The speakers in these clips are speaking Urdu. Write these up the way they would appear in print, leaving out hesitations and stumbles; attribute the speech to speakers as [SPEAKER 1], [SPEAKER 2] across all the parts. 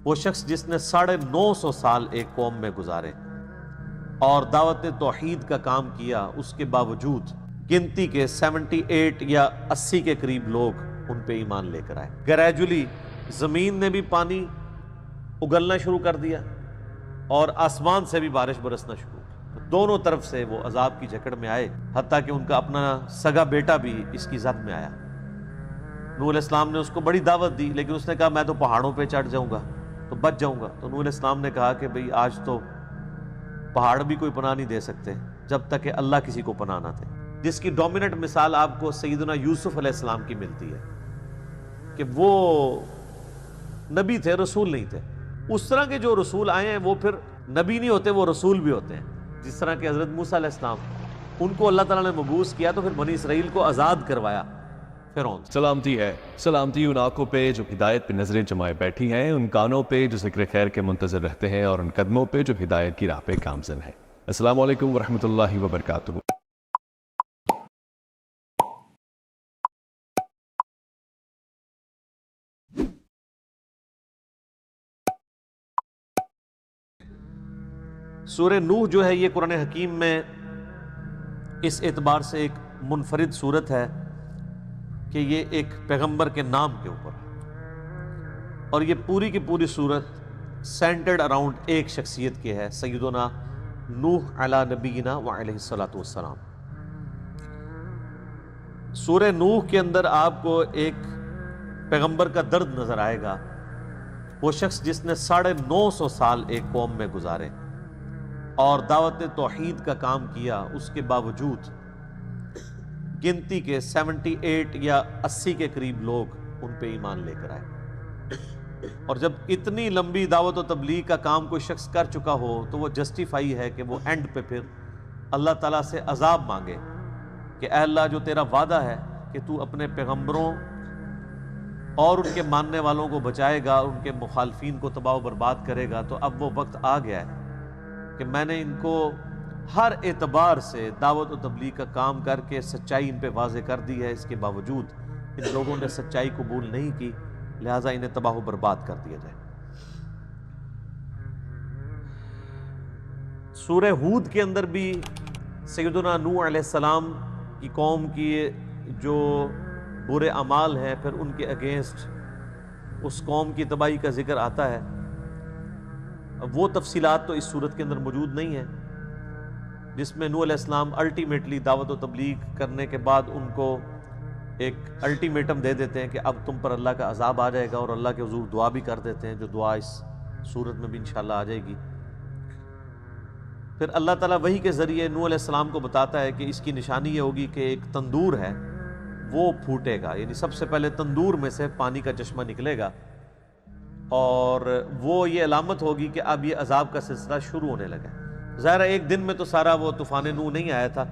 [SPEAKER 1] وہ شخص جس نے 950 سال ایک قوم میں گزارے اور دعوت توحید کا کام کیا، اس کے باوجود گنتی کے 78 یا 80 کے قریب لوگ ان پہ ایمان لے کر آئے۔ گریجولی زمین نے بھی پانی اگلنا شروع کر دیا اور آسمان سے بھی بارش برسنا شروع کی۔ دونوں طرف سے وہ عذاب کی جکڑ میں آئے، حتیٰ کہ ان کا اپنا سگا بیٹا بھی اس کی زد میں آیا۔ نوح علیہ السلام نے اس کو بڑی دعوت دی، لیکن اس نے کہا میں تو پہاڑوں پہ چڑھ جاؤں گا تو بچ جاؤں گا۔ تو نوح علیہ السلام نے کہا کہ بھئی آج تو پہاڑ بھی کوئی پناہ نہیں دے سکتے جب تک کہ اللہ کسی کو پناہ نہ دے، جس کی ڈومیننٹ مثال آپ کو سیدنا یوسف علیہ السلام کی ملتی ہے کہ وہ نبی تھے، رسول نہیں تھے۔ اس طرح کے جو رسول آئے ہیں وہ پھر نبی نہیں ہوتے، وہ رسول بھی ہوتے ہیں۔ جس طرح کہ حضرت موسیٰ علیہ السلام، ان کو اللہ تعالیٰ نے مبعوث کیا تو پھر بنی اسرائیل کو آزاد کروایا فرعون سے۔
[SPEAKER 2] سلامتی ہے، سلامتی ان آنکھوں پہ جو ہدایت پہ نظریں جمائے بیٹھی ہیں، ان کانوں پہ جو ذکر خیر کے منتظر رہتے ہیں، اور ان قدموں پہ جو ہدایت کی راہ پہ گامزن ہیں۔ السلام علیکم ورحمۃ اللہ وبرکاتہ۔
[SPEAKER 1] سورہ نوح جو ہے یہ قرآن حکیم میں اس اعتبار سے ایک منفرد صورت ہے کہ یہ ایک پیغمبر کے نام کے اوپر ہے، اور یہ پوری کی پوری صورت سینٹرڈ اراؤنڈ ایک شخصیت کے ہے، سیدنا نوح علی نبینا وعلیہ الصلوۃ والسلام۔ سورہ نوح کے اندر آپ کو ایک پیغمبر کا درد نظر آئے گا، وہ شخص جس نے 950 سال ایک قوم میں گزارے اور دعوت توحید کا کام کیا، اس کے باوجود گنتی کے 78 یا 80 کے قریب لوگ ان پہ ایمان لے کر آئے۔ اور جب اتنی لمبی دعوت و تبلیغ کا کام کوئی شخص کر چکا ہو تو وہ جسٹیفائی ہے کہ وہ اینڈ پہ پھر اللہ تعالیٰ سے عذاب مانگے کہ اے اللہ، جو تیرا وعدہ ہے کہ تو اپنے پیغمبروں اور ان کے ماننے والوں کو بچائے گا، ان کے مخالفین کو تباہ و برباد کرے گا، تو اب وہ وقت آ گیا ہے کہ میں نے ان کو ہر اعتبار سے دعوت و تبلیغ کا کام کر کے سچائی ان پہ واضح کر دی ہے۔ اس کے باوجود ان لوگوں نے سچائی قبول نہیں کی، لہٰذا انہیں تباہ و برباد کر دیا جائے۔ سورہ ہود کے اندر بھی سیدنا نوح علیہ السلام کی قوم کی جو برے اعمال ہیں، پھر ان کے اگینسٹ اس قوم کی تباہی کا ذکر آتا ہے۔ وہ تفصیلات تو اس صورت کے اندر موجود نہیں ہیں، جس میں نوح علیہ السلام الٹیمیٹلی دعوت و تبلیغ کرنے کے بعد ان کو ایک الٹیمیٹم دے دیتے ہیں کہ اب تم پر اللہ کا عذاب آ جائے گا، اور اللہ کے حضور دعا بھی کر دیتے ہیں، جو دعا اس صورت میں بھی انشاءاللہ آ جائے گی۔ پھر اللہ تعالیٰ وحی کے ذریعے نوح علیہ السلام کو بتاتا ہے کہ اس کی نشانی یہ ہوگی کہ ایک تندور ہے وہ پھوٹے گا، یعنی سب سے پہلے تندور میں سے پانی کا چشمہ نکلے گا، اور وہ یہ علامت ہوگی کہ اب یہ عذاب کا سلسلہ شروع ہونے لگا ہے۔ ظاہر ہے ایک دن میں تو سارا وہ طوفان نوح نہیں آیا تھا،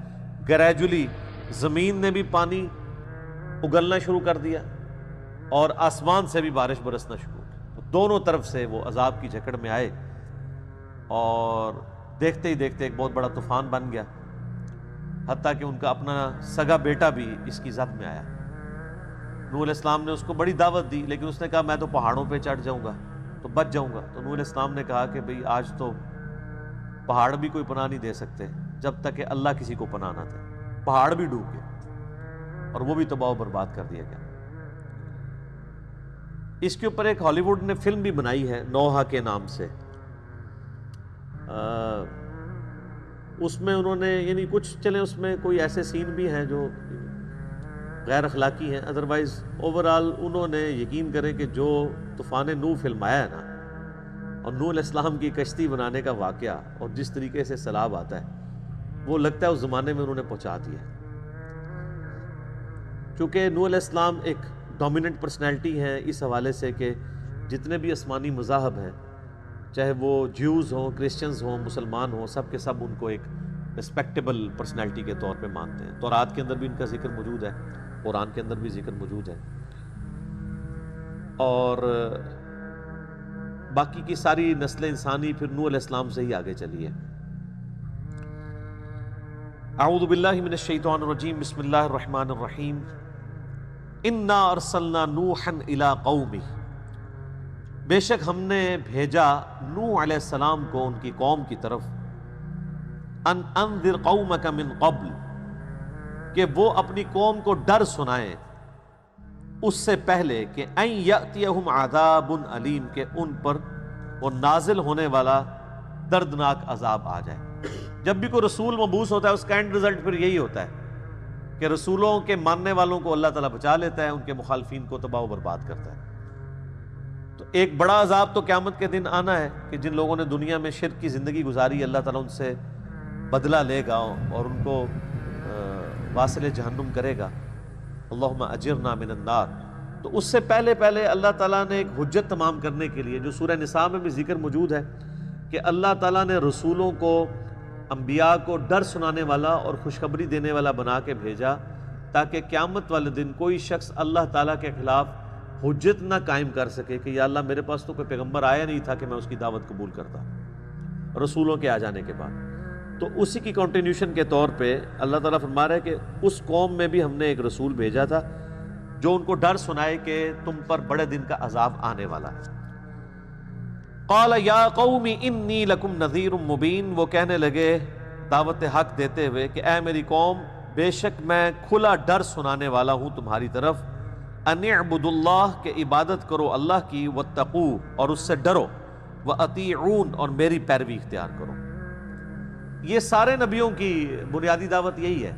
[SPEAKER 1] گریجولی زمین نے بھی پانی اگلنا شروع کر دیا اور آسمان سے بھی بارش برسنا شروع کی۔ دونوں طرف سے وہ عذاب کی جکڑ میں آئے، اور دیکھتے ہی دیکھتے ایک بہت بڑا طوفان بن گیا، حتیٰ کہ ان کا اپنا سگا بیٹا بھی اس کی زد میں آیا۔ نوح علیہ السلام نے اس کو بڑی دعوت دی، لیکن اس نے کہا میں تو پہاڑوں پہ چڑھ جاؤں گا تو بچ جاؤں گا۔ تو نوح علیہ السلام نے کہا کہ بھئی آج تو پہاڑ بھی کوئی پناہ نہیں دے سکتے جب تک کہ اللہ کسی کو پناہ نہ دے۔ پہاڑ بھی ڈوب گئے اور وہ بھی تباہ و برباد کر دیا گیا۔ اس کے اوپر ایک ہالی ووڈ نے فلم بھی بنائی ہے نوحہ کے نام سے۔ اس میں انہوں نے یعنی کچھ چلیں اس میں کوئی ایسے سین بھی ہیں جو غیر اخلاقی ہیں، ادروائز اوورآل انہوں نے یقین کریں کہ جو طوفان نوح فلم آیا ہے نا، اور نوح علیہ السلام کی کشتی بنانے کا واقعہ اور جس طریقے سے سیلاب آتا ہے، وہ لگتا ہے اس زمانے میں انہوں نے پہنچا دیا۔ چونکہ نوح علیہ السلام ایک ڈومیننٹ پرسنالٹی ہیں اس حوالے سے کہ جتنے بھی آسمانی مذاہب ہیں، چاہے وہ جیوز ہوں، کرسچنز ہوں، مسلمان ہوں، سب کے سب ان کو ایک رسپیکٹیبل پرسنالٹی کے طور پہ مانتے ہیں۔ تورات کے اندر بھی ان کا ذکر موجود ہے، قرآن کے اندر بھی ذکر موجود ہے، اور باقی کی ساری نسل انسانی پھر نوح علیہ السلام سے ہی آگے چلی ہے۔ اعوذ باللہ من الشیطان الرجیم، بسم اللہ الرحمن الرحیم۔ انا ارسلنا نوحا الی قومہ، بے شک ہم نے بھیجا نوح علیہ السلام کو ان کی قوم کی طرف، ان انذر قومک من قبل، کہ وہ اپنی قوم کو ڈر سنائیں اس سے پہلے کہ ان یأتیہم عذاب علیم، کہ ان پر وہ نازل ہونے والا دردناک عذاب آ جائے۔ جب بھی کوئی رسول مبعوث ہوتا ہے اس کا اینڈ رزلٹ پھر یہی ہوتا ہے کہ رسولوں کے ماننے والوں کو اللہ تعالیٰ بچا لیتا ہے، ان کے مخالفین کو تباہ و برباد کرتا ہے۔ تو ایک بڑا عذاب تو قیامت کے دن آنا ہے کہ جن لوگوں نے دنیا میں شرک کی زندگی گزاری اللہ تعالیٰ ان سے بدلہ لے گا اور ان کو واصل جہنم کرے گا۔ اللہم اجرنا من النار۔ تو اس سے پہلے اللہ تعالیٰ نے ایک حجت تمام کرنے کے لیے، جو سورہ نساء میں بھی ذکر موجود ہے، کہ اللہ تعالیٰ نے رسولوں کو، انبیاء کو ڈر سنانے والا اور خوشخبری دینے والا بنا کے بھیجا، تاکہ قیامت والے دن کوئی شخص اللہ تعالیٰ کے خلاف حجت نہ قائم کر سکے کہ یا اللہ میرے پاس تو کوئی پیغمبر آیا نہیں تھا کہ میں اس کی دعوت قبول کرتا رسولوں کے آ جانے کے بعد۔ تو اسی کی کنٹینیوشن کے طور پہ اللہ تعالیٰ فرما رہا ہے کہ اس قوم میں بھی ہم نے ایک رسول بھیجا تھا جو ان کو ڈر سنائے کہ تم پر بڑے دن کا عذاب آنے والا ہے۔ قال یا قوم انی لکم نذیر مبین، وہ کہنے لگے دعوت حق دیتے ہوئے کہ اے میری قوم، بے شک میں کھلا ڈر سنانے والا ہوں تمہاری طرف، ان اعبدوا اللہ، کہ عبادت کرو اللہ کی، واتقوا، اور اس سے ڈرو، واطیعون، اور میری پیروی اختیار کرو۔ یہ سارے نبیوں کی بنیادی دعوت یہی ہے۔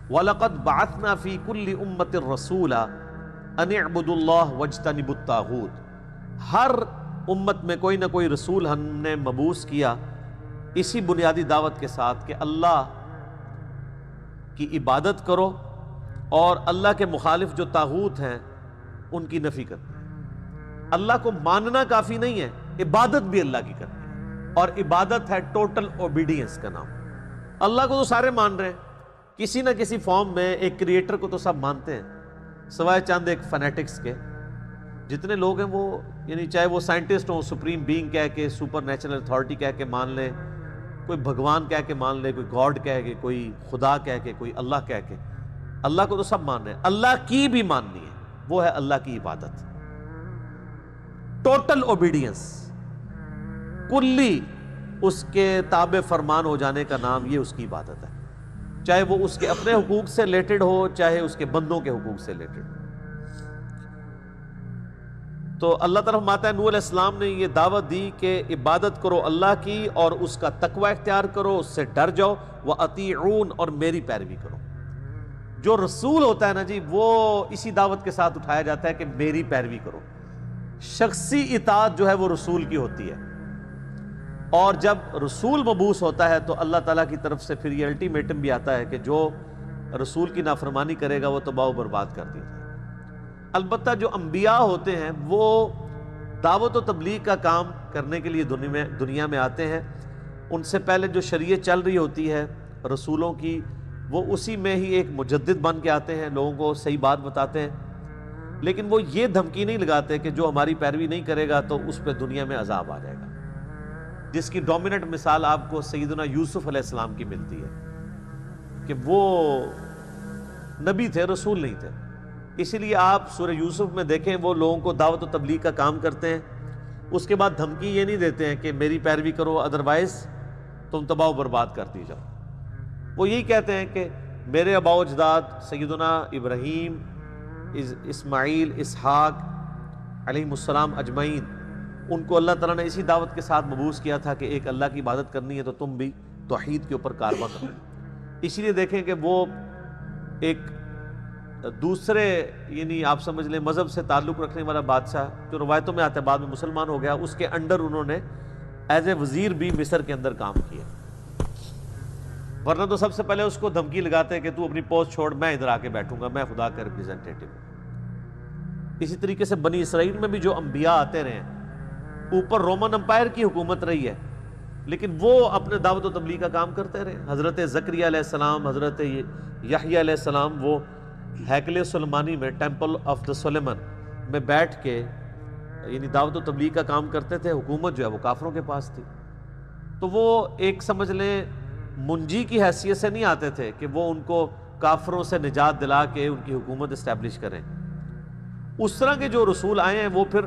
[SPEAKER 1] وَلَقَدْ بَعَثْنَا فِي كُلِّ أُمَّةٍ رَسُولًا أَنِ اعْبُدُوا اللَّهَ وَاجْتَنِبُوا الطَّاغُوتَ، ہر امت میں کوئی نہ کوئی رسول ہم نے مبعوث کیا اسی بنیادی دعوت کے ساتھ کہ اللہ کی عبادت کرو اور اللہ کے مخالف جو طاغوت ہیں ان کی نفی کرنا۔ اللہ کو ماننا کافی نہیں ہے، عبادت بھی اللہ کی کرنی ہے، اور عبادت ہے ٹوٹل اوبیڈینس کا نام۔ اللہ کو تو سارے مان رہے ہیں، کسی نہ کسی فارم میں ایک کریٹر کو تو سب مانتے ہیں، سوائے چند ایک فنیٹکس کے۔ جتنے لوگ ہیں وہ، یعنی چاہے وہ سائنٹسٹ ہوں، سپریم بینگ کہہ کے، سپر نیچرل اتھارٹی کہہ کے مان لیں، کوئی بھگوان کہہ کے مان لے، کوئی گاڈ کہہ کے، کوئی خدا کہہ کے، کوئی اللہ کہہ کے، اللہ کو تو سب مان رہے ہیں۔ اللہ کی بھی ماننی ہے، وہ ہے اللہ کی عبادت، ٹوٹل اوبیڈینس، کلی اس کے تابع فرمان ہو جانے کا نام یہ اس کی عبادت ہے، چاہے وہ اس کے اپنے حقوق سے ریلیٹڈ ہو، چاہے اس کے بندوں کے حقوق سے ریلیٹڈ ہو۔ تو اللہ تعالیٰ فرماتا ہے نوح علیہ السلام نے یہ دعوت دی کہ عبادت کرو اللہ کی اور اس کا تقوی اختیار کرو، اس سے ڈر جاؤ، وَأَطِيعُونَ، اور میری پیروی کرو۔ جو رسول ہوتا ہے نا جی، وہ اسی دعوت کے ساتھ اٹھایا جاتا ہے کہ میری پیروی کرو۔ شخصی اطاعت جو ہے وہ رسول کی ہوتی ہے، اور جب رسول مبعوث ہوتا ہے تو اللہ تعالیٰ کی طرف سے پھر یہ الٹیمیٹم بھی آتا ہے کہ جو رسول کی نافرمانی کرے گا وہ تباہ و برباد کر دیا جائے۔ البتہ جو انبیاء ہوتے ہیں وہ دعوت و تبلیغ کا کام کرنے کے لیے دنیا میں آتے ہیں، ان سے پہلے جو شریعت چل رہی ہوتی ہے رسولوں کی، وہ اسی میں ہی ایک مجدد بن کے آتے ہیں، لوگوں کو صحیح بات بتاتے ہیں، لیکن وہ یہ دھمکی نہیں لگاتے کہ جو ہماری پیروی نہیں کرے گا تو اس پہ دنیا میں عذاب آ جائے گا، جس کی ڈومیننٹ مثال آپ کو سیدنا یوسف علیہ السلام کی ملتی ہے کہ وہ نبی تھے، رسول نہیں تھے۔ اسی لیے آپ سورہ یوسف میں دیکھیں وہ لوگوں کو دعوت و تبلیغ کا کام کرتے ہیں، اس کے بعد دھمکی یہ نہیں دیتے ہیں کہ میری پیروی کرو ادروائز تم تباہ و برباد کرتی جاؤ۔ وہ یہی کہتے ہیں کہ میرے آباء و اجداد سیدنا ابراہیم، اسماعیل، اسحاق علیہم السلام اجمعین، ان کو اللہ تعالیٰ نے اسی دعوت کے ساتھ مبعوث کیا تھا کہ ایک اللہ کی عبادت کرنی ہے تو تم بھی توحید کے اوپر کارواں کرو۔ اسی لیے دیکھیں کہ وہ ایک دوسرے، یعنی آپ سمجھ لیں مذہب سے تعلق رکھنے والا بادشاہ جو روایتوں میں آتا ہے بعد میں مسلمان ہو گیا، اس کے انڈر انہوں نے ایز اے وزیر بھی مصر کے اندر کام کیا، ورنہ تو سب سے پہلے اس کو دھمکی لگاتے ہیں کہ تو اپنی پوسٹ چھوڑ، میں ادھر آ کے بیٹھوں گا، میں خدا کا ریپریزنٹیٹو ہوں۔ اسی طریقے سے بنی اسرائیل میں بھی جو انبیاء آتے رہے ہیں، اوپر رومن امپائر کی حکومت رہی ہے لیکن وہ اپنے دعوت و تبلیغ کا کام کرتے رہے۔ حضرت زکریا علیہ السلام، حضرت یحییٰ علیہ السلام، وہ ہیکل سلیمانی میں، ٹیمپل آف دا سلیمان میں بیٹھ کے یعنی دعوت و تبلیغ کا کام کرتے تھے۔ حکومت جو ہے وہ کافروں کے پاس تھی، تو وہ ایک سمجھ لیں منجی کی حیثیت سے نہیں آتے تھے کہ وہ ان کو کافروں سے نجات دلا کے ان کی حکومت اسٹیبلش کریں۔ اس طرح کے جو رسول آئے ہیں وہ پھر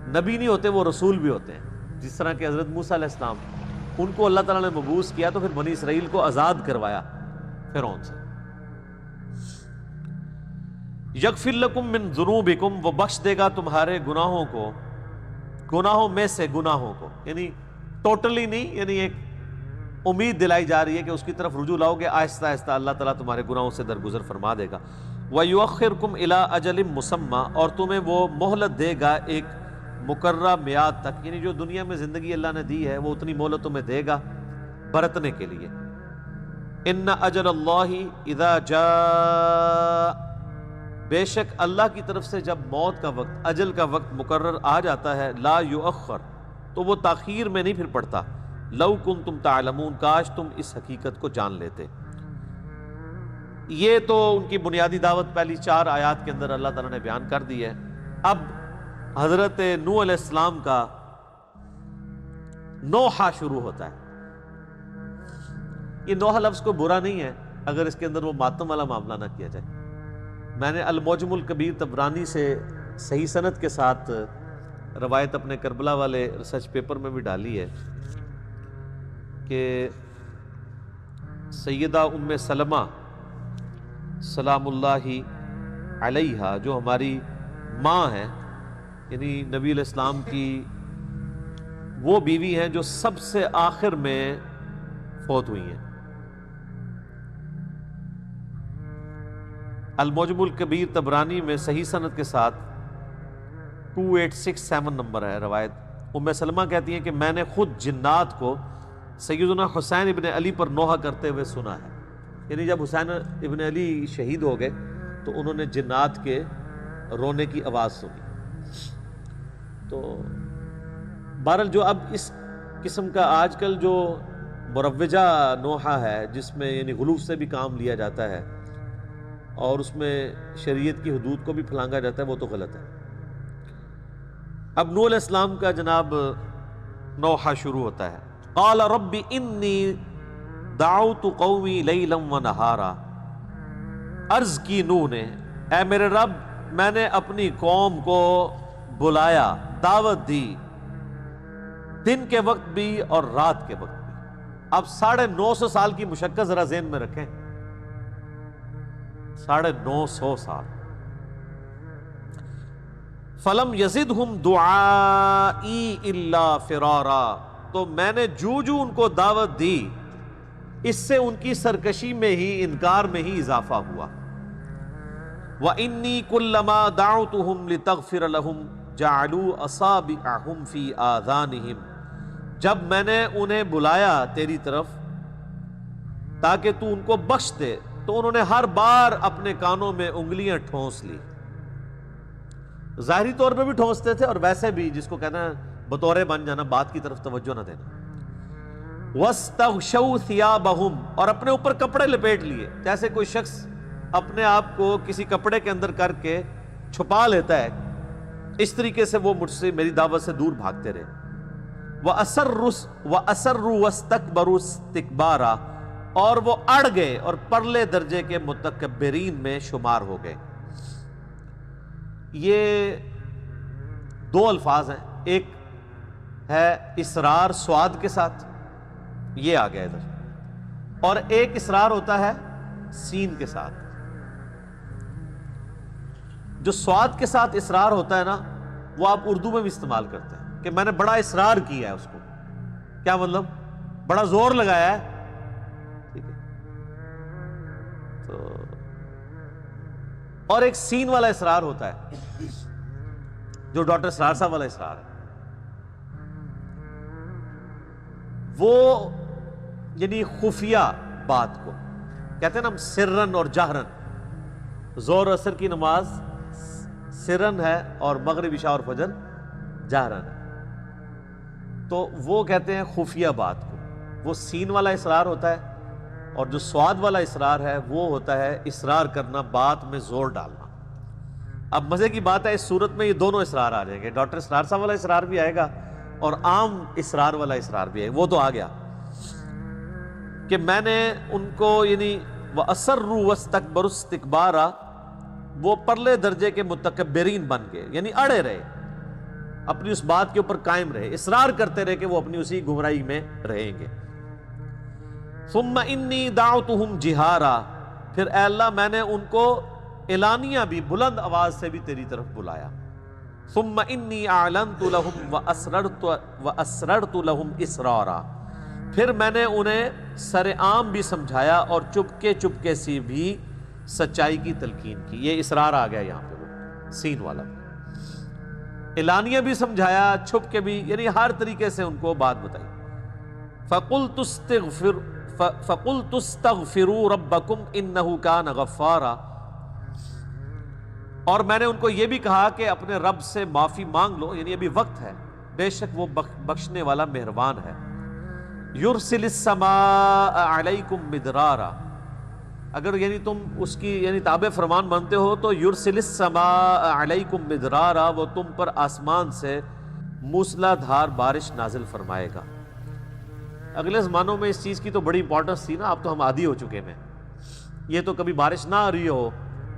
[SPEAKER 1] نبی نہیں ہوتے، وہ رسول بھی ہوتے ہیں. جس طرح کہ حضرت موسیٰ علیہ السلام، ان کو اللہ تعالیٰ نے مبعوث کیا تو پھر بنی اسرائیل کو آزاد کروایا فرعون سے. یغفر لکم من ذنوبکم، وہ بخش دے گا تمہارے گناہوں کو، گناہوں میں سے گناہوں کو، یعنی ٹوٹلی نہیں، یعنی ایک امید دلائی جا رہی ہے کہ اس کی طرف رجوع لاؤ گے، آہستہ آہستہ اللہ تعالیٰ تمہارے گناہوں سے درگزر فرما دے گا. وَيُؤَخِّرْكُمْ إِلَىٰ أَجَلٍ مُّسَمًّى، اور تمہیں وہ مہلت دے گا ایک مقررہ میعاد تک، یعنی جو دنیا میں زندگی اللہ نے دی ہے وہ اتنی مہلت تمہیں دے گا برتنے کے لیے. إِنَّ أَجَلَ اللَّهِ إِذَا جَاءَ، بے شک اللہ کی طرف سے جب موت کا وقت، اجل کا وقت مقرر آ جاتا ہے، لا یؤخر، تو وہ تاخیر میں نہیں پھر پڑتا. لو کنتم تعلمون، کاش تم اس حقیقت کو جان لیتے. یہ تو ان کی بنیادی دعوت پہلی 4 آیات کے اندر اللہ تعالیٰ نے بیان کر دی ہے. اب حضرت نوح علیہ السلام کا نوحہ شروع ہوتا ہے. یہ نوحہ لفظ کو برا نہیں ہے اگر اس کے اندر وہ ماتم والا معاملہ نہ کیا جائے. میں نے المعجم الکبیر طبرانی سے صحیح سند کے ساتھ روایت اپنے کربلا والے ریسرچ پیپر میں بھی ڈالی ہے کہ سیدہ ام سلمہ سلام اللہ علیہا، جو ہماری ماں ہیں، یعنی نبی علیہ السلام کی وہ بیوی ہیں جو سب سے آخر میں فوت ہوئی ہیں. المعجم الکبیر طبرانی میں صحیح سند کے ساتھ 2867 نمبر ہے روایت. ام سلمہ کہتی ہیں کہ میں نے خود جنات کو سیدنا حسین ابن علی پر نوحہ کرتے ہوئے سنا ہے. یعنی جب حسین ابن علی شہید ہو گئے تو انہوں نے جنات کے رونے کی آواز سنی. تو بہرحال جو اب اس قسم کا آج کل جو مروجہ نوحہ ہے، جس میں یعنی غلو سے بھی کام لیا جاتا ہے اور اس میں شریعت کی حدود کو بھی پھلانگا جاتا ہے، وہ تو غلط ہے. اب نوح علیہ السلام کا جناب نوحہ شروع ہوتا ہے. قال رب انی دعوت قومی لیلا ونہارا، عرض کی نوح نے، اے میرے رب میں نے اپنی قوم کو بلایا، دعوت دی، دن کے وقت بھی اور رات کے وقت بھی. اب 950 سال کی مشقت ذرا ذہن میں رکھیں، 950 سال. فلم یزدہم دعائی الا فرارا، تو میں نے جو ان کو دعوت دی اس سے ان کی سرکشی میں ہی، انکار میں ہی اضافہ ہوا. وَإِنِّي كُلَّمَا دَعَوْتُهُمْ لِتَغْفِرَ لَهُمْ جَعَلُوا أَصَابِعَهُمْ فِي آذَانِهِمْ، جب میں نے انہیں بلایا تیری طرف تاکہ تو ان کو بخش دے تو انہوں نے ہر بار اپنے کانوں میں انگلیاں ٹھونس لی. ظاہری طور پہ بھی ٹھونستے تھے اور ویسے بھی، جس کو کہنا بطورے بن جانا، بات کی طرف توجہ نہ دینا. وَاسْتَغْشَوْا ثِيَابَهُمْ، اور اپنے اوپر کپڑے لپیٹ لیے، جیسے کوئی شخص اپنے آپ کو کسی کپڑے کے اندر کر کے چھپا لیتا ہے، اس طریقے سے وہ مجھ سے، میری دعوت سے دور بھاگتے رہے. وَأَسَرُّوا وَاسْتَكْبَرُوا اسْتِكْبَارًا، اور وہ اڑ گئے اور پرلے درجے کے متکبرین میں شمار ہو گئے. یہ 2 الفاظ ہیں، ایک ہے اسرار سواد کے ساتھ، یہ آ گیا ادھر، اور ایک اسرار ہوتا ہے سین کے ساتھ. جو سواد کے ساتھ اسرار ہوتا ہے نا، وہ آپ اردو میں بھی استعمال کرتے ہیں کہ میں نے بڑا اسرار کیا ہے اس کو. کیا مطلب؟ بڑا زور لگایا ہے. ٹھیک ہے. تو اور ایک سین والا اسرار ہوتا ہے جو ڈاکٹر اسرار صاحب والا اسرار ہے. وہ یعنی خفیہ بات کو کہتے ہیں نا ہم سرن اور جہرن. زور اثر کی نماز سرن ہے اور مغرب عشاء اور فجر جہرن ہے. تو وہ کہتے ہیں خفیہ بات کو. وہ سین والا اسرار ہوتا ہے، اور جو سواد والا اسرار ہے وہ ہوتا ہے اسرار کرنا، بات میں زور ڈالنا. اب مزے کی بات ہے، اس صورت میں یہ دونوں اسرار آ جائیں گے. ڈاکٹر اسرار صاحب والا اسرار بھی آئے گا اور عام اسرار والا اسرار بھی ہے. وہ تو آ گیا کہ میں نے ان کو یعنی وَأَسَرُّوا وَاسْتَكْبَرُوا اسْتِكْبَارًا، وہ پرلے درجے کے متکبرین بن گئے، یعنی اڑے رہے. اپنی اس بات کے اوپر قائم رہے، اصرار کرتے رہے کہ وہ اپنی اسی گمراہی میں رہیں گے۔ ثم انی دعوتہم جہارا، پھر اے اللہ میں نے ان کو اعلانیہ بھی، بلند آواز سے بھی تیری طرف بلایا۔ ثم انی اعلنت لہم واسررت لہم اسرارا، پھر میں نے انہیں سر عام بھی سمجھایا اور چپکے سے بھی سچائی کی تلقین کی۔ یہ اسرار آ گیا یہاں پہ، وہ سین والا، اعلانیہ بھی سمجھایا، چھپ کے بھی، یعنی ہر طریقے سے ان کو بات بتائی۔ فَقُلْتُ اسْتَغْفِرُوا رَبَّكُمْ إِنَّهُ كَانَ غَفَّارًا، اور میں نے ان کو یہ بھی کہا کہ اپنے رب سے معافی مانگ لو، یعنی ابھی وقت ہے، بے شک وہ بخشنے والا مہربان ہے۔ يُرْسِلِ السَّمَاءَ عَلَيْكُمْ مِدْرَارًا، اگر یعنی تم اس کی یعنی تابع فرمان مانتے ہو تو يُرْسِلِ السَّمَاءَ عَلَيْكُمْ مِدْرَارًا، وہ تم پر آسمان سے موسلا دھار بارش نازل فرمائے گا۔ اگلے زمانوں میں اس چیز کی تو بڑی امپورٹنس تھی نا، اب تو ہم عادی ہو چکے ہیں، یہ تو کبھی بارش نہ آ رہی ہو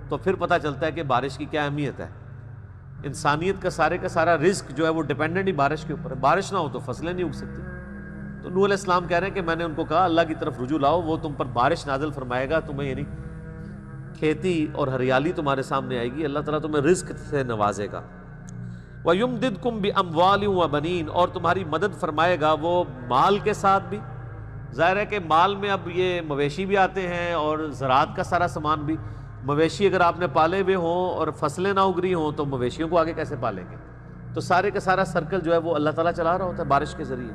[SPEAKER 1] تو پھر پتہ چلتا ہے کہ بارش کی کیا اہمیت ہے۔ انسانیت کا سارا رزق جو ہے وہ ڈیپینڈنٹ ہی بارش کے اوپر ہے، بارش نہ ہو تو فصلیں نہیں اگ سکتی۔ تو نوح علیہ السلام کہہ رہے ہیں کہ میں نے ان کو کہا اللہ کی طرف رجوع لاؤ، وہ تم پر بارش نازل فرمائے گا، تمہیں یعنی کھیتی اور ہریالی تمہارے سامنے آئے گی، اللہ تعالیٰ تمہیں رزق سے نوازے گا۔ وَيُمْدِدْكُمْ بِأَمْوَالٍ وَبَنِينَ، اور تمہاری مدد فرمائے گا وہ مال کے ساتھ بھی۔ ظاہر ہے کہ مال میں اب یہ مویشی بھی آتے ہیں اور زراعت کا سارا سامان بھی۔ مویشی اگر آپ نے پالے ہوئے ہوں اور فصلیں نہ اگ رہی ہوں تو مویشیوں کو آگے کیسے پالیں گے؟ تو سارے کا سارا سرکل جو ہے وہ اللہ تعالیٰ چلا رہا ہوتا ہے بارش کے ذریعے۔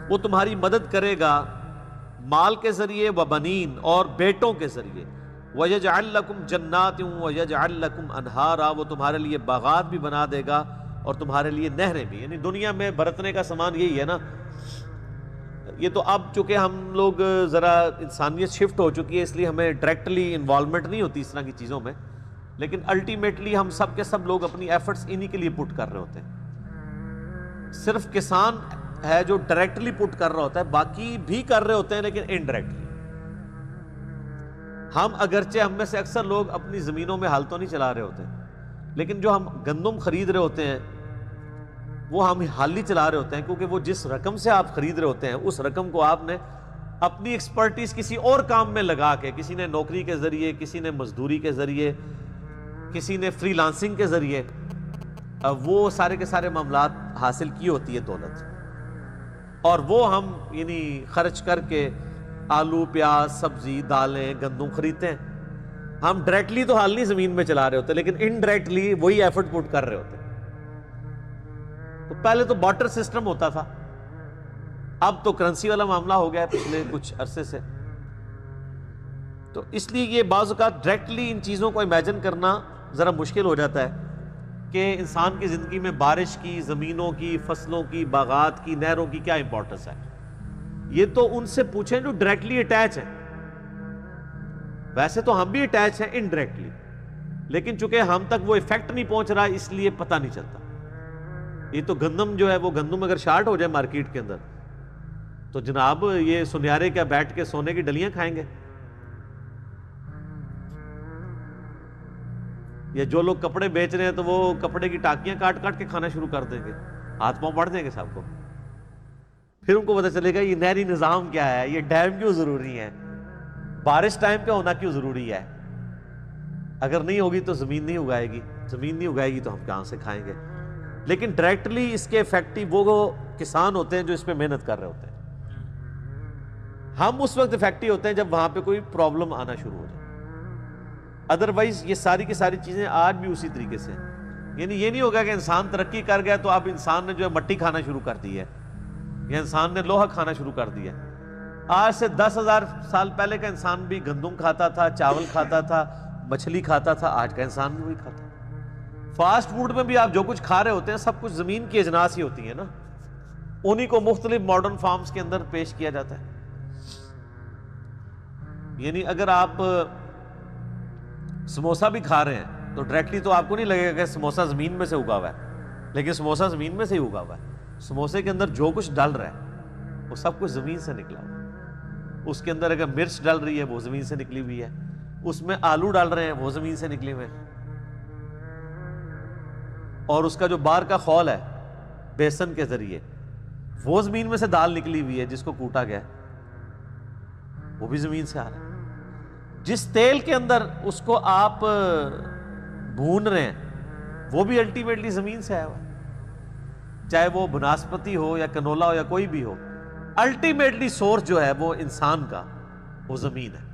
[SPEAKER 1] وہ تمہاری مدد کرے گا مال کے ذریعے، وبنین، اور بیٹوں کے ذریعے۔ وَيَجْعَلْ لَكُمْ جَنَّاتٍ وَيَجْعَلْ لَكُمْ أَنْهَارًا، وہ تمہارے لیے باغات بھی بنا دے گا اور تمہارے لیے نہریں بھی۔ یعنی دنیا میں برتنے کا سامان یہی ہے نا، یہ تو اب چونکہ ہم لوگ ذرا انسانیت شفٹ ہو چکی ہے اس لیے ہمیں ڈائریکٹلی انوالومنٹ نہیں ہوتی اس طرح کی چیزوں میں، لیکن الٹیمیٹلی ہم سب کے سب لوگ اپنی ایفرٹس انہی کے لیے پٹ کر رہے ہوتے ہیں۔ صرف کسان ہے جو ڈائریکٹلی پٹ کر رہا ہوتا ہے، باقی بھی کر رہے ہوتے ہیں لیکن انڈائریکٹلی۔ ہم اگرچہ ہم میں سے اکثر لوگ اپنی زمینوں میں ہل تو نہیں چلا رہے ہوتے، لیکن جو ہم گندم خرید رہے ہوتے ہیں وہ ہم ہل ہی چلا رہے ہوتے ہیں، کیونکہ وہ جس رقم سے آپ خرید رہے ہوتے ہیں اس رقم کو آپ نے اپنی ایکسپرٹیز کسی اور کام میں لگا کے، کسی نے نوکری کے ذریعے، کسی نے مزدوری کے ذریعے، کسی نے فری لانسنگ کے ذریعے، وہ سارے کے سارے معاملات حاصل کی ہوتی ہے دولت، اور وہ ہم یعنی خرچ کر کے آلو، پیاز، سبزی، دالیں، گندم خریدتے ہیں۔ ہم ڈائریکٹلی تو حال نہیں زمین میں چلا رہے ہوتے لیکن انڈائریکٹلی وہی ایفرٹ پٹ کر رہے ہوتے ہیں۔ تو پہلے تو بارٹر سسٹم ہوتا تھا، اب تو کرنسی والا معاملہ ہو گیا ہے پچھلے کچھ عرصے سے۔ تو اس لیے یہ بعض اوقات ڈائریکٹلی ان چیزوں کو امیجن کرنا ذرا مشکل ہو جاتا ہے کہ انسان کی زندگی میں بارش کی، زمینوں کی، فصلوں کی، باغات کی، نہروں کی کیا امپورٹنس ہے۔ یہ تو ان سے پوچھیں جو ڈائریکٹلی اٹیچ ہیں، ویسے تو ہم بھی اٹیچ ہیں انڈائریکٹلی، لیکن چونکہ ہم تک وہ ایفیکٹ نہیں پہنچ رہا اس لیے پتہ نہیں چلتا۔ یہ تو گندم جو ہے وہ گندم اگر شارٹ ہو جائے مارکیٹ کے اندر تو جناب یہ سنیارے کیا بیٹھ کے سونے کی ڈلیاں کھائیں گے؟ یا جو لوگ کپڑے بیچ رہے ہیں تو وہ کپڑے کی ٹاکیاں کاٹ کاٹ کے کھانا شروع کر دیں گے، ہاتھ پاؤں پڑ جائیں گے سب کو۔ پھر ان کو پتہ چلے گا یہ نہری نظام کیا ہے، یہ ڈیم کیوں ضروری ہے، بارش ٹائم پہ ہونا کیوں ضروری ہے۔ اگر نہیں ہوگی تو زمین نہیں اگائے گی، زمین نہیں اگائے گی تو ہم کہاں سے کھائیں گے۔ لیکن ڈائریکٹلی اس کے افیکٹو وہ کسان ہوتے ہیں جو اس پہ محنت کر رہے ہوتے ہیں۔ ہم اس وقت افیکٹو ہوتے ہیں جب وہاں پہ کوئی پرابلم آنا شروع ہو جائے، ادروائز یہ ساری کی ساری چیزیں آج بھی اسی طریقے سے ہیں۔ یعنی یہ نہیں ہوگا کہ انسان ترقی کر گیا تو اب انسان نے جو ہے مٹی کھانا شروع کر دی ہے یا انسان نے لوہا کھانا شروع کر دیا ہے۔ آج سے 10,000 سال پہلے کا انسان بھی گندم کھاتا تھا، چاول کھاتا تھا، مچھلی کھاتا تھا، آج کا انسان بھی وہی کھاتا ہے۔ فاسٹ فوڈ میں بھی آپ جو کچھ کھا رہے ہوتے ہیں سب کچھ زمین کی اجناس ہی ہوتی ہیں نا، انہی کو مختلف ماڈرن فارمز کے اندر پیش کیا جاتا ہے۔ یعنی اگر آپ سموسا بھی کھا رہے ہیں تو ڈائریکٹلی تو آپ کو نہیں لگے گا کہ سموسا زمین میں سے اگا ہوا ہے، لیکن سموسا زمین میں سے ہی اگا ہوا ہے۔ سموسے کے اندر جو کچھ ڈل رہا ہے وہ سب کچھ زمین سے نکلا ہوا ہے۔ اس کے اندر اگر مرچ ڈل رہی ہے وہ زمین سے نکلی ہوئی ہے، اس میں آلو ڈال رہے ہیں وہ زمین سے نکلے ہوئے ہیں۔ اور اس کا جو باہر کا خول ہے بیسن کے ذریعے، وہ زمین میں سے دال نکلی ہوئی ہے جس کو کوٹا گیا ہے، وہ بھی زمین سے آ رہا ہے۔ جس تیل کے اندر اس کو آپ بھون رہے ہیں وہ بھی الٹیمیٹلی زمین سے آیا ہوا ہے، چاہے وہ بناسپتی ہو یا کنولا ہو یا کوئی بھی ہو، الٹیمیٹلی سورس جو ہے وہ انسان کا، وہ زمین ہے۔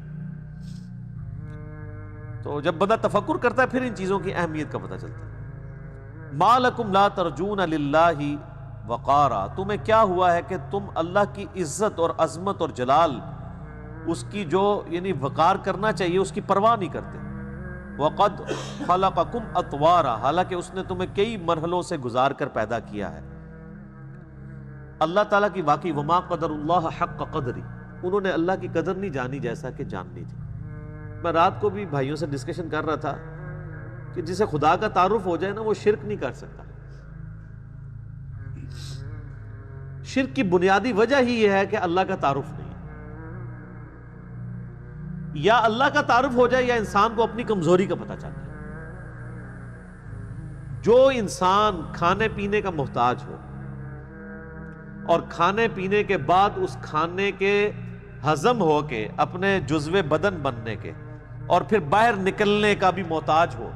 [SPEAKER 1] تو جب بندہ تفکر کرتا ہے پھر ان چیزوں کی اہمیت کا پتہ چلتا ہے۔ ما لکم لا ترجون للہ وقارا، تمہیں کیا ہوا ہے کہ تم اللہ کی عزت اور عظمت اور جلال، اس کی جو یعنی وقار کرنا چاہیے اس کی پرواہ نہیں کرتے۔ وقد خلقکم اطوارا، حالانکہ اس نے تمہیں کئی مرحلوں سے گزار کر پیدا کیا ہے۔ اللہ تعالیٰ کی واقعی وما قدر اللہ حق قدری، انہوں نے اللہ کی قدر نہیں جانی جیسا کہ جاننی تھی۔ میں رات کو بھی بھائیوں سے ڈسکشن کر رہا تھا کہ جسے خدا کا تعارف ہو جائے نا وہ شرک نہیں کر سکتا۔ شرک کی بنیادی وجہ ہی یہ ہے کہ اللہ کا تعارف نہیں ہے۔ یا اللہ کا تعارف ہو جائے یا انسان کو اپنی کمزوری کا پتہ چل جائے۔ جو انسان کھانے پینے کا محتاج ہو اور کھانے پینے کے بعد اس کھانے کے ہضم ہو کے اپنے جزو بدن بننے کے اور پھر باہر نکلنے کا بھی محتاج ہو،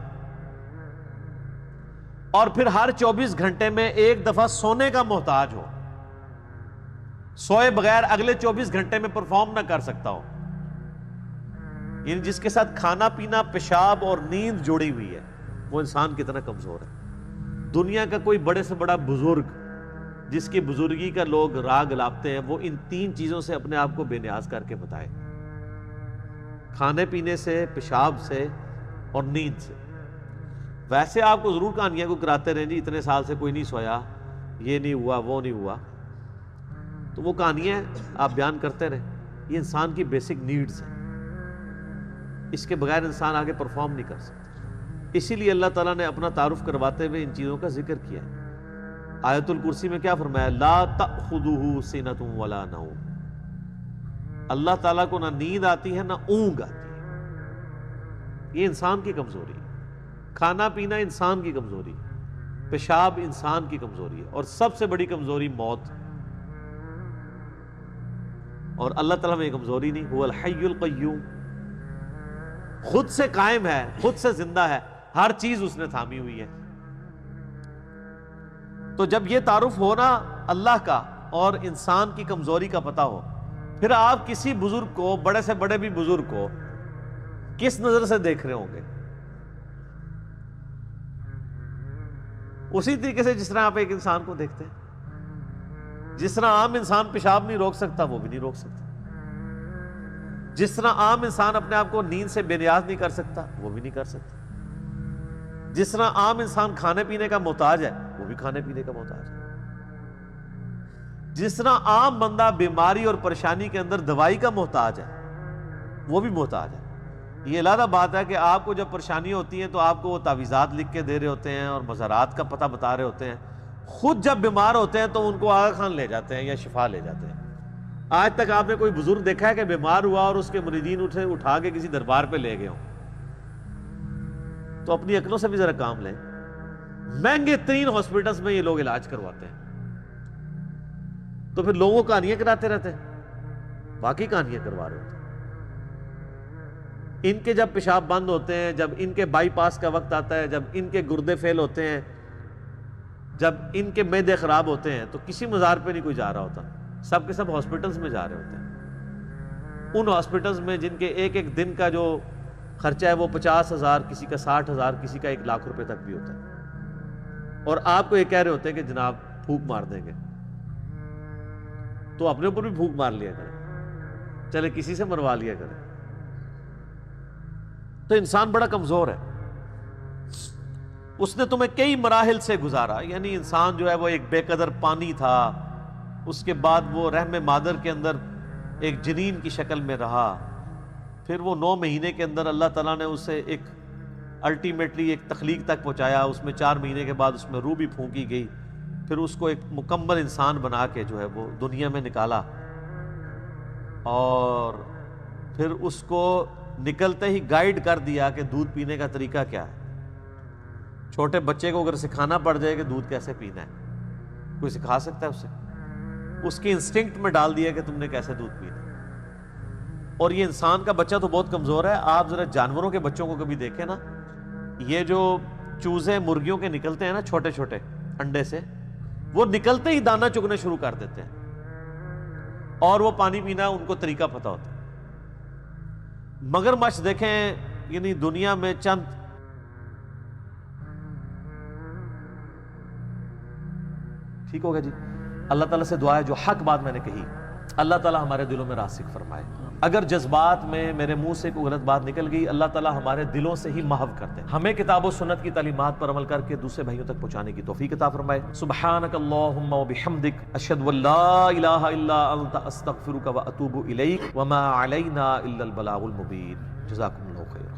[SPEAKER 1] اور پھر ہر 24 گھنٹے میں ایک دفعہ سونے کا محتاج ہو، سوئے بغیر اگلے 24 گھنٹے میں پرفارم نہ کر سکتا ہو، یعنی جس کے ساتھ کھانا پینا، پیشاب اور نیند جڑی ہوئی ہے، وہ انسان کتنا کمزور ہے۔ دنیا کا کوئی بڑے سے بڑا بزرگ جس کی بزرگی کا لوگ راگ لاپتے ہیں، وہ ان 3 چیزوں سے اپنے آپ کو بے نیاز کر کے بتائے، کھانے پینے سے، پیشاب سے اور نیند سے۔ ویسے آپ کو ضرور کہانیاں کو کراتے رہیں جی اتنے سال سے کوئی نہیں سویا، یہ نہیں ہوا، وہ نہیں ہوا، تو وہ کہانیاں آپ بیان کرتے رہیں، یہ انسان کی بیسک نیڈز ہیں، اس کے بغیر انسان آگے پرفارم نہیں کر سکتا۔ اسی لیے اللہ تعالیٰ نے اپنا تعارف کرواتے ہوئے ان چیزوں کا ذکر کیا ہے۔ آیت الکرسی میں کیا فرمایا؟ لا تأخذہ سنۃ ولا نوم، اللہ تعالیٰ کو نہ نیند آتی ہے نہ اونگ آتی ہے۔ یہ انسان کی کمزوری ہے، کھانا پینا انسان کی کمزوری ہے، پیشاب انسان کی کمزوری ہے، اور سب سے بڑی کمزوری موت۔ اور اللہ تعالیٰ میں یہ کمزوری نہیں، هو الحی القیوم، خود سے قائم ہے، خود سے زندہ ہے، ہر چیز اس نے تھامی ہوئی ہے۔ تو جب یہ تعارف ہونا اللہ کا اور انسان کی کمزوری کا پتہ ہو، پھر آپ کسی بزرگ کو، بڑے سے بڑے بھی بزرگ کو کس نظر سے دیکھ رہے ہوں گے؟ اسی طریقے سے جس طرح آپ ایک انسان کو دیکھتے ہیں۔ جس طرح عام انسان پیشاب نہیں روک سکتا وہ بھی نہیں روک سکتا، جس طرح عام انسان اپنے آپ کو نیند سے بے نیاز نہیں کر سکتا وہ بھی نہیں کر سکتا، جس طرح عام انسان کھانے پینے کا محتاج ہے وہ بھی کھانے پینے کا محتاج ہے، جس طرح عام بندہ بیماری اور پریشانی کے اندر دوائی کا محتاج ہے وہ بھی محتاج ہے۔ یہ علیحدہ بات ہے کہ آپ کو جب پریشانی ہوتی ہے تو آپ کو وہ تعویذات لکھ کے دے رہے ہوتے ہیں اور مزارات کا پتہ بتا رہے ہوتے ہیں، خود جب بیمار ہوتے ہیں تو ان کو آغا خان لے جاتے ہیں یا شفا لے جاتے ہیں۔ آج تک آپ نے کوئی بزرگ دیکھا ہے کہ بیمار ہوا اور اس کے مریدین اٹھا کے کسی دربار پہ لے گئے ہوں؟ تو اپنی عقلوں سے بھی ذرا کام لیں۔ مہنگے ترین ہاسپٹلز میں یہ لوگ علاج کرواتے ہیں، تو پھر لوگوں کو کہانیاں کراتے رہتے ہیں، باقی کہانیاں کروا رہے ہوتے ہیں۔ ان کے جب پیشاب بند ہوتے ہیں، جب ان کے بائی پاس کا وقت آتا ہے، جب ان کے گردے فیل ہوتے ہیں، جب ان کے معدے خراب ہوتے ہیں، تو کسی مزار پہ نہیں کوئی جا رہا ہوتا، سب کے سب ہاسپٹلز میں جا رہے ہوتے ہیں۔ ان ہاسپٹلز میں جن کے ایک ایک دن کا جو خرچہ ہے وہ 50,000، کسی کا 60,000، کسی کا 1,00,000 روپے تک بھی ہوتا ہے، اور آپ کو یہ کہہ رہے ہوتے ہیں کہ جناب پھونک مار دیں گے، تو اپنے اوپر بھی پھونک مار لیا کریں، چلے کسی سے مروا لیا کریں۔ تو انسان بڑا کمزور ہے، اس نے تمہیں کئی مراحل سے گزارا، یعنی انسان جو ہے وہ ایک بے قدر پانی تھا، اس کے بعد وہ رحم مادر کے اندر ایک جنین کی شکل میں رہا، پھر وہ 9 مہینے کے اندر اللہ تعالیٰ نے اسے ایک الٹیمیٹلی ایک تخلیق تک پہنچایا، اس میں 4 مہینے کے بعد اس میں روح بھی پھونکی گئی، پھر اس کو ایک مکمل انسان بنا کے جو ہے وہ دنیا میں نکالا، اور پھر اس کو نکلتے ہی گائیڈ کر دیا کہ دودھ پینے کا طریقہ کیا ہے، چھوٹے بچے کو اگر سکھانا پڑ جائے کہ دودھ کیسے پینا ہے، کوئی سکھا سکتا ہے اسے؟ اس کی انسٹنکٹ میں ڈال دیا کہ تم نے کیسے دودھ پینا. اور یہ انسان کا بچہ تو بہت کمزور ہے. آپ ذرا جانوروں کے بچوں کو کبھی دیکھیں نا، یہ جو چوزے مرغیوں کے نکلتے ہیں نا چھوٹے چھوٹے انڈے سے، وہ نکلتے ہی دانا چگنے شروع کر دیتے ہیں، اور وہ پانی پینا ان کو طریقہ پتہ ہوتا ہے. مگرمچھ دیکھیں، یعنی دنیا میں چند ٹھیک ہوگا جی. اللہ تعالیٰ سے دعا ہے جو حق بات میں نے کہی اللہ تعالیٰ ہمارے دلوں میں راسخ فرمائے. اگر جذبات میں میرے منہ سے کوئی غلط بات نکل گئی، اللہ تعالیٰ ہمارے دلوں سے ہی محو کر دے. ہمیں کتاب و سنت کی تعلیمات پر عمل کر کے دوسرے بھائیوں تک پہنچانے کی توفیق عطا فرمائے. سبحانک اللہم و بحمدک، اشہد ان لا الہ الا انت، استغفرک و اتوب الیک، وما علینا الا البلاغ المبین. جزاکم اللہ خیرا.